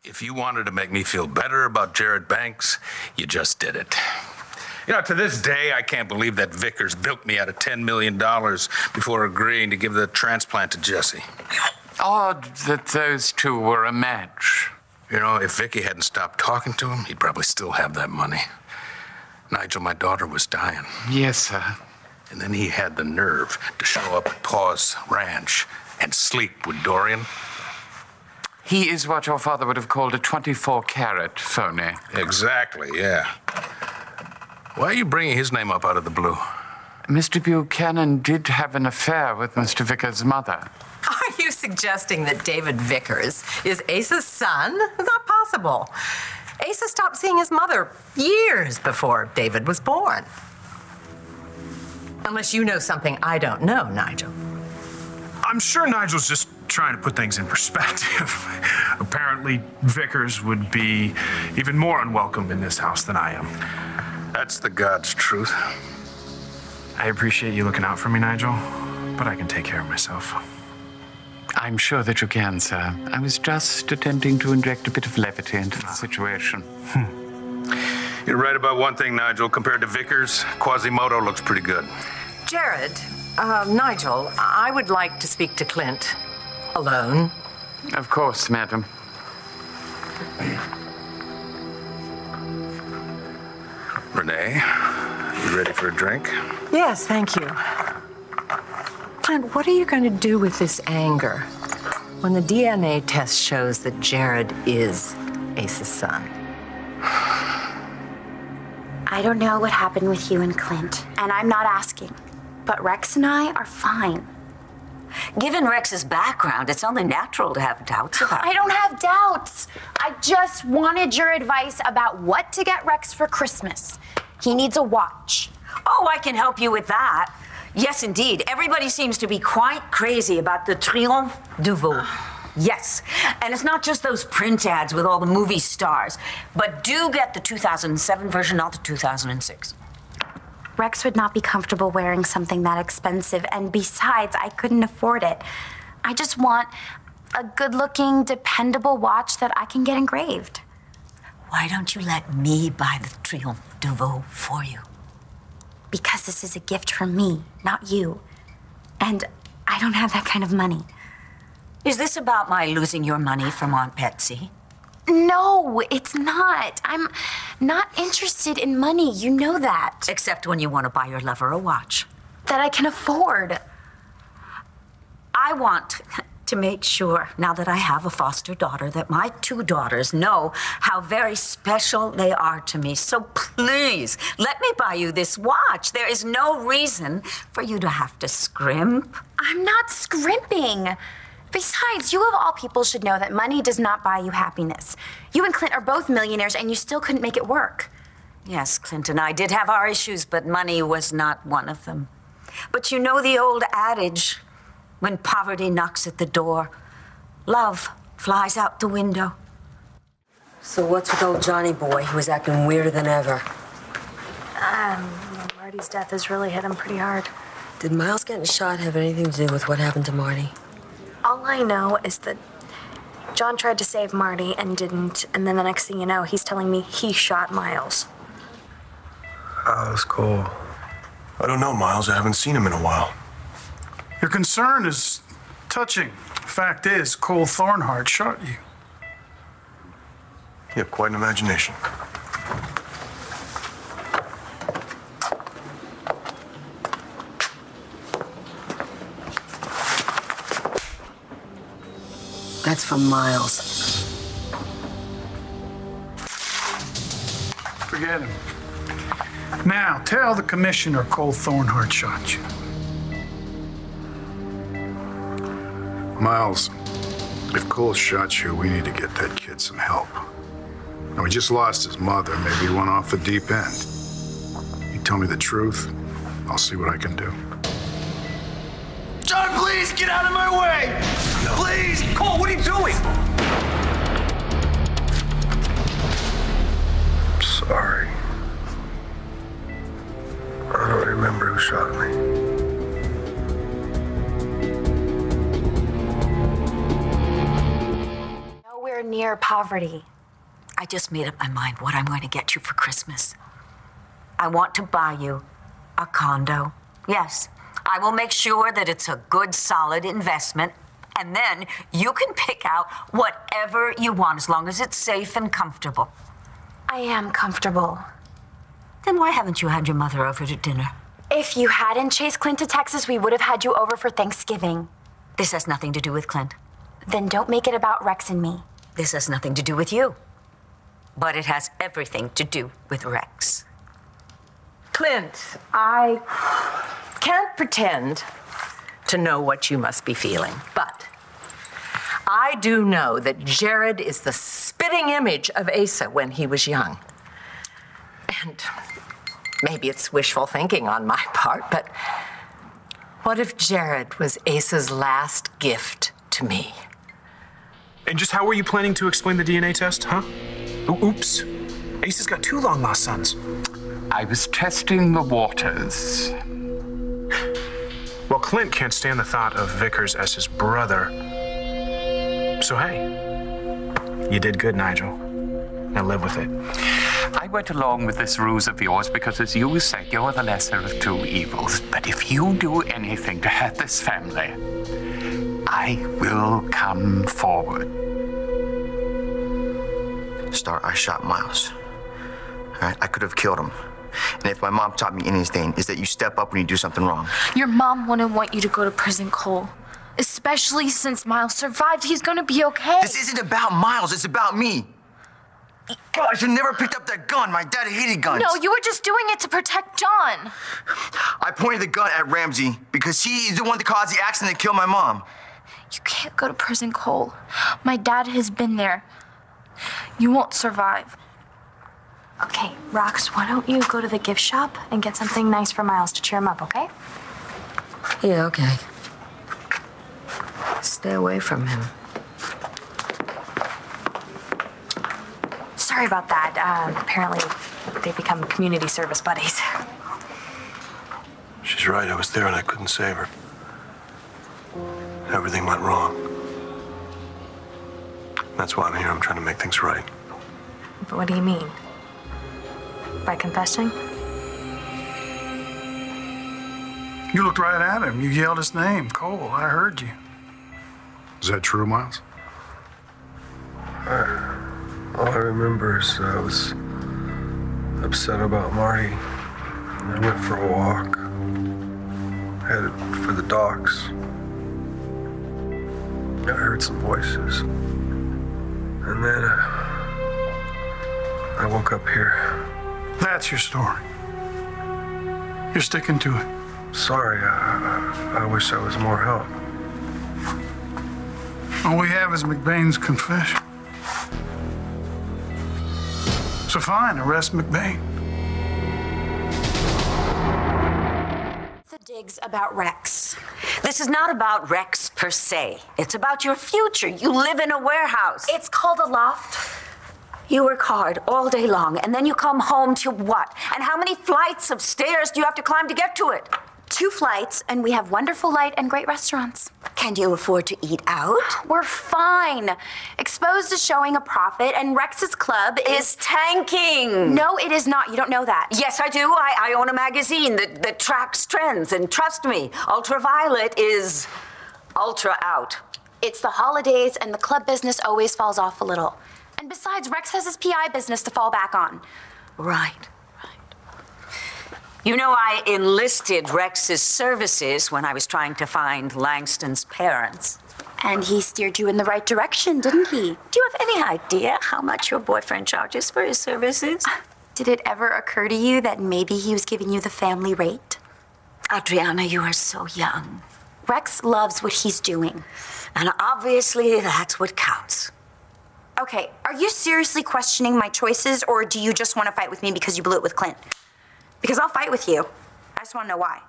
If you wanted to make me feel better about Jared Banks, you just did it. You know, to this day, I can't believe that Vickers bilked me out of $10 million before agreeing to give the transplant to Jesse. Odd that those two were a match. You know, if Vicky hadn't stopped talking to him, he'd probably still have that money. Nigel, my daughter was dying. Yes, sir. And then he had the nerve to show up at Pa's ranch and sleep with Dorian. He is what your father would have called a 24-carat phony. Exactly, yeah. Why are you bringing his name up out of the blue? Mr. Buchanan did have an affair with Mr. Vickers' mother. Are you suggesting that David Vickers is Asa's son? It's not possible. Asa stopped seeing his mother years before David was born. Unless you know something I don't know, Nigel. I'm sure Nigel's just trying to put things in perspective. Apparently, Vickers would be even more unwelcome in this house than I am. That's the God's truth. I appreciate you looking out for me, Nigel, but I can take care of myself. I'm sure that you can, sir. I was just attempting to inject a bit of levity into the situation. You're right about one thing, Nigel. Compared to Vickers, Quasimodo looks pretty good. Jared, Nigel, I would like to speak to Clint. Alone. Of course, madam. Renee, you ready for a drink? Yes, thank you. Clint, what are you going to do with this anger when the DNA test shows that Jared is Asa's son? I don't know what happened with you and Clint, and I'm not asking. But Rex and I are fine. Given Rex's background, it's only natural to have doubts about I don't have doubts. I just wanted your advice about what to get Rex for Christmas. He needs a watch. Oh, I can help you with that. Yes, indeed. Everybody seems to be quite crazy about the Triomphe du Veau. Yes. And it's not just those print ads with all the movie stars, but do get the 2007 version, not the 2006. Rex would not be comfortable wearing something that expensive, and besides, I couldn't afford it. I just want a good-looking, dependable watch that I can get engraved. Why don't you let me buy the Triomphe du Veau for you? Because this is a gift from me, not you. And I don't have that kind of money. Is this about my losing your money from Aunt Betsy? No, it's not. I'm not interested in money. You know that. Except when you want to buy your lover a watch. That I can afford. I want to make sure, now that I have a foster daughter, that my two daughters know how very special they are to me. So please, let me buy you this watch. There is no reason for you to have to scrimp. I'm not scrimping. Besides, you of all people should know that money does not buy you happiness. You and Clint are both millionaires, and you still couldn't make it work. Yes, Clint and I did have our issues, but money was not one of them. But you know the old adage, when poverty knocks at the door, love flies out the window. So what's with old Johnny boy? He was acting weirder than ever. Marty's death has really hit him pretty hard. Did Miles getting shot have anything to do with what happened to Marty? All I know is that John tried to save Marty and didn't, and then the next thing you know, he's telling me he shot Miles. Oh, that's cool. I don't know, Miles. I haven't seen him in a while. Your concern is touching. Fact is, Cole Thornhart shot you. You have quite an imagination. That's from Miles. Forget him. Now, tell the commissioner Cole Thornhart shot you. Miles, if Cole shot you, we need to get that kid some help. Now, he just lost his mother. Maybe he went off the deep end. You tell me the truth, I'll see what I can do. John, please get out of my way! No. Please! Cole, what are you doing? Sorry. I don't remember who shot me. Nowhere near poverty. I just made up my mind what I'm going to get you for Christmas. I want to buy you a condo. Yes, I will make sure that it's a good, solid investment. And then you can pick out whatever you want as long as it's safe and comfortable. I am comfortable. Then why haven't you had your mother over to dinner? If you hadn't chased Clint to Texas, we would have had you over for Thanksgiving. This has nothing to do with Clint. Then don't make it about Rex and me. This has nothing to do with you. But it has everything to do with Rex. Clint, I can't pretend to know what you must be feeling, but I do know that Jared is the spitting image of Asa when he was young. And maybe it's wishful thinking on my part, but what if Jared was Asa's last gift to me? And just how were you planning to explain the DNA test, huh? Oops. Asa's got 2 long-lost sons. I was testing the waters. Well, Clint can't stand the thought of Vickers as his brother. So, hey, you did good, Nigel. Now live with it. I went along with this ruse of yours because, as you said, you're the lesser of 2 evils. But if you do anything to hurt this family, I will come forward. Starr, I shot Miles. All right? I could have killed him. And if my mom taught me anything, is that you step up when you do something wrong. Your mom wouldn't want you to go to prison, Cole. Especially since Miles survived. He's gonna be okay. This isn't about Miles, it's about me. God, I should never have picked up that gun. My dad hated guns. No, you were just doing it to protect John. I pointed the gun at Ramsey because he is the one that caused the accident that killed my mom. You can't go to prison, Cole. My dad has been there. You won't survive. Okay, Rox, why don't you go to the gift shop and get something nice for Miles to cheer him up, okay? Yeah, okay. Stay away from him. Sorry about that. Apparently, they become community service buddies. She's right. I was there and I couldn't save her. Everything went wrong. That's why I'm here. I'm trying to make things right. But what do you mean? By confessing? You looked right at him. You yelled his name, Cole. I heard you. Is that true, Miles? All I remember is I was upset about Marty. And I went for a walk, headed for the docks. I heard some voices. And then I woke up here. That's your story. You're sticking to it. Sorry, I wish I was more help. All we have is McBain's confession. So fine, arrest McBain. The digs about Rex. This is not about Rex per se. It's about your future. You live in a warehouse. It's called a loft. You work hard all day long, and then you come home to what? And how many flights of stairs do you have to climb to get to it? 2 flights, and we have wonderful light and great restaurants. Can you afford to eat out? We're fine. Exposed is showing a profit, and Rex's club is tanking. No, it is not. You don't know that. Yes, I do. I own a magazine that tracks trends, and trust me, Ultraviolet is ultra out. It's the holidays, and the club business always falls off a little. And besides, Rex has his PI business to fall back on. Right. You know, I enlisted Rex's services when I was trying to find Langston's parents. And he steered you in the right direction, didn't he? Do you have any idea how much your boyfriend charges for his services? Did it ever occur to you that maybe he was giving you the family rate? Adriana, you are so young. Rex loves what he's doing. And obviously, that's what counts. Okay, are you seriously questioning my choices, or do you just want to fight with me because you blew it with Clint? Because I'll fight with you. I just want to know why.